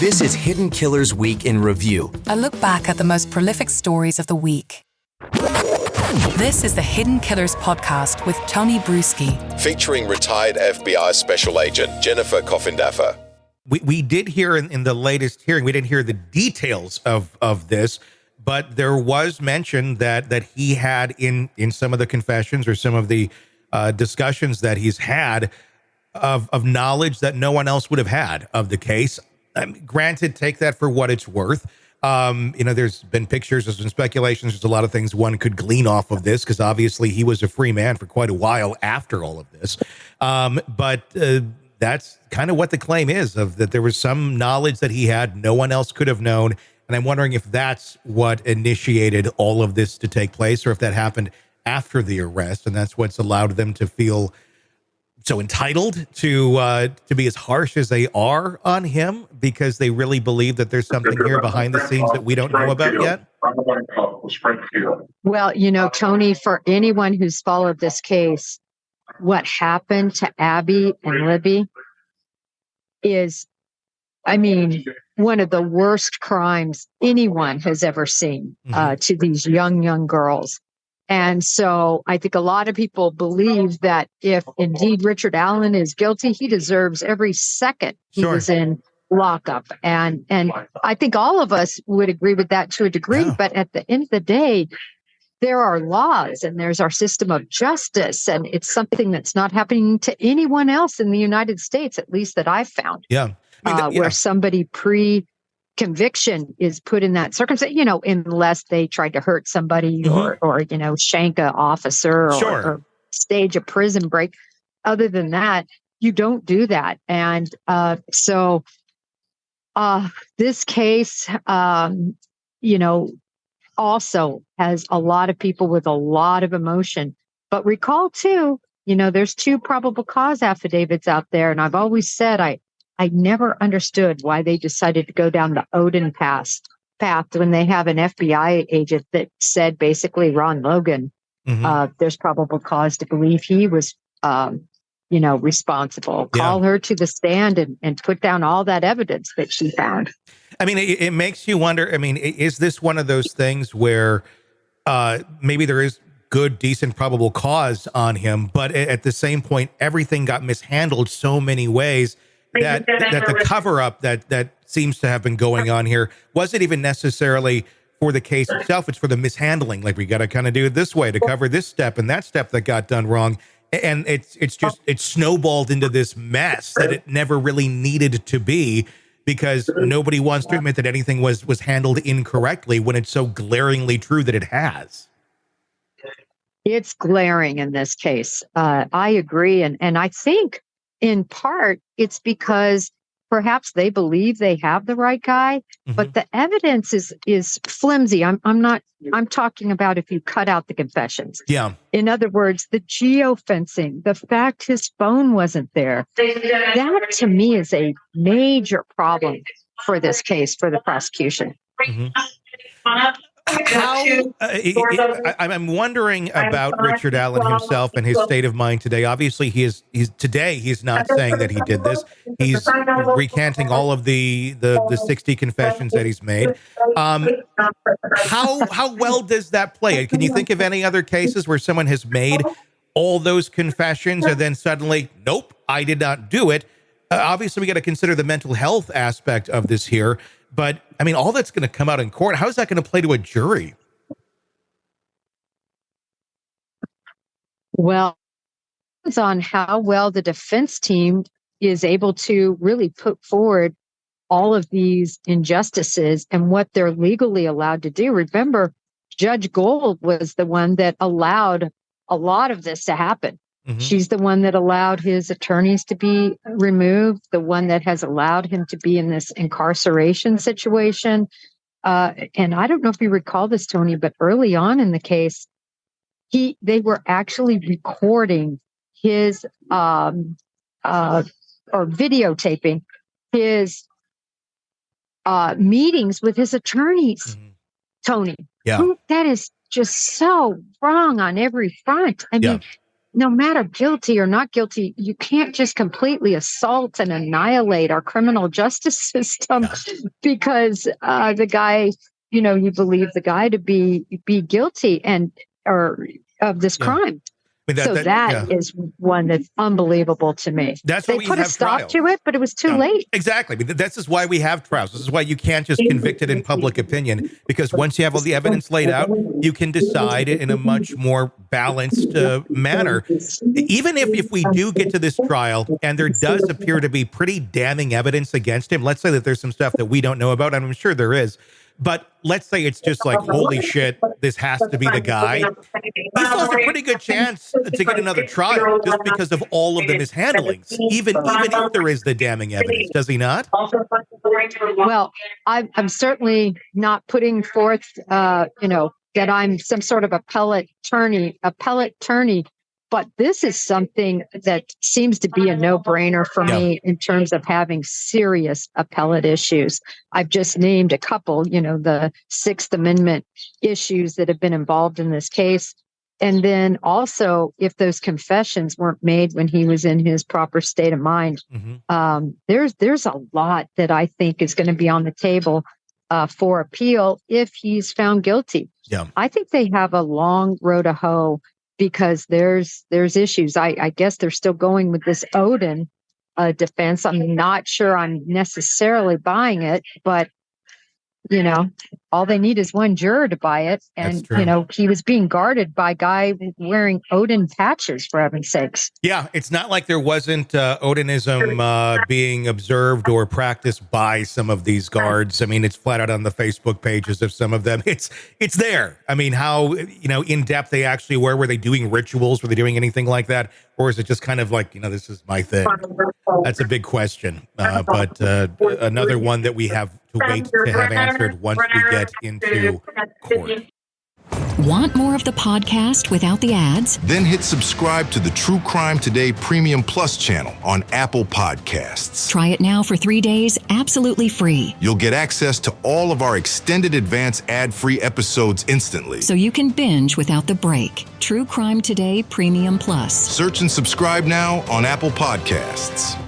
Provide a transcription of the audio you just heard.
This is Hidden Killers Week in Review. A look back at the most prolific stories of the week. This is the Hidden Killers podcast with Tony Brueski. Featuring retired FBI Special Agent Jennifer Coffindaffer. We did hear in the latest hearing, we didn't hear the details of this, but there was mention that he had in some of the confessions or some of the discussions that he's had of knowledge that no one else would have had of the case. Granted, take that for what it's worth. There's been pictures, there's been speculations, there's a lot of things one could glean off of this, because obviously he was a free man for quite a while after all of this. But that's kind of what the claim is, of that there was some knowledge that he had no one else could have known. And I'm wondering if that's what initiated all of this to take place, or if that happened after the arrest, and that's what's allowed them to feel so entitled to be as harsh as they are on him, because they really believe that there's something here behind the scenes that we don't know about yet. Well, Tony, for anyone who's followed this case, what happened to Abby and Libby is, one of the worst crimes anyone has ever seen to these young girls. And so I think a lot of people believe that if indeed Richard Allen is guilty, he deserves every second he was in lockup. And I think all of us would agree with that to a degree. Yeah. But at the end of the day, there are laws and there's our system of justice. And it's something that's not happening to anyone else in the United States, at least that I've found. Yeah. Where somebody pre-conviction is put in that circumstance, unless they tried to hurt somebody or shank an officer or stage a prison break. Other than that, you don't do that. And so this case, also has a lot of people with a lot of emotion. But recall, too, there's 2 probable cause affidavits out there. And I've always said I never understood why they decided to go down the Odin path when they have an FBI agent that said basically Ron Logan, there's probable cause to believe he was, responsible. Yeah. Call her to the stand and put down all that evidence that she found. It makes you wonder, is this one of those things where maybe there is good, decent, probable cause on him, but at the same point, everything got mishandled so many ways that the cover-up that seems to have been going on here wasn't even necessarily for the case itself. It's for the mishandling. Like, we got to kind of do it this way to cover this step and that step that got done wrong. And it's snowballed into this mess that it never really needed to be, because nobody wants to admit that anything was handled incorrectly when it's so glaringly true that it has. It's glaring in this case. I agree. And I think in part it's because perhaps they believe they have the right guy, but the evidence is flimsy. I'm talking about if you cut out the confessions. Yeah. In other words, the geofencing, the fact his phone wasn't there, that to me is a major problem for this case, for the prosecution. I'm wondering about Richard Allen himself and his state of mind today. Obviously, he's not saying that he did this. He's recanting all of the 60 confessions that he's made. How well does that play? Can you think of any other cases where someone has made all those confessions and then suddenly, nope, I did not do it? Obviously, we got to consider the mental health aspect of this here. But, all that's going to come out in court, how is that going to play to a jury? Well, it depends on how well the defense team is able to really put forward all of these injustices and what they're legally allowed to do. Remember, Judge Gold was the one that allowed a lot of this to happen. She's the one that allowed his attorneys to be removed, the one that has allowed him to be in this incarceration situation. And I don't know if you recall this, Tony, but early on in the case, they were actually recording his or videotaping his meetings with his attorneys, Tony. Yeah. That is just so wrong on every front. I mean, no matter guilty or not guilty, you can't just completely assault and annihilate our criminal justice system because the guy, you believe the guy to be guilty or of this crime. That is one that's unbelievable to me. That's they put a stop to it, but it was too late. Exactly. This is why we have trials. This is why you can't just convict it in public opinion, because once you have all the evidence laid out, you can decide in a much more balanced manner. Even if we do get to this trial and there does appear to be pretty damning evidence against him, let's say that there's some stuff that we don't know about, and I'm sure there is, but let's say it's just like, holy shit, this has to be the guy. He still has a pretty good chance to get another trial just because of all of the mishandlings, even if there is the damning evidence, does he not? Well, I'm certainly not putting forth, that I'm some sort of appellate attorney, but this is something that seems to be a no-brainer for me in terms of having serious appellate issues. I've just named a couple, the Sixth Amendment issues that have been involved in this case. And then also, if those confessions weren't made when he was in his proper state of mind, there's a lot that I think is going to be on the table for appeal if he's found guilty. Yeah. I think they have a long road to hoe because there's issues. I guess they're still going with this Odin defense. I'm not sure I'm necessarily buying it, but all they need is one juror to buy it. And, he was being guarded by a guy wearing Odin patches, for heaven's sakes. Yeah, it's not like there wasn't Odinism being observed or practiced by some of these guards. I mean, it's flat out on the Facebook pages of some of them. It's there. I mean, how, in depth they actually were. Were they doing rituals? Were they doing anything like that? Or is it just kind of like, this is my thing? That's a big question. But another one that we have to wait to have answered once we get into court. Want more of the podcast without the ads? Then hit subscribe to the True Crime Today Premium Plus channel on Apple Podcasts. Try it now for 3 days, absolutely free. You'll get access to all of our extended advance ad-free episodes instantly. So you can binge without the break. True Crime Today Premium Plus. Search and subscribe now on Apple Podcasts.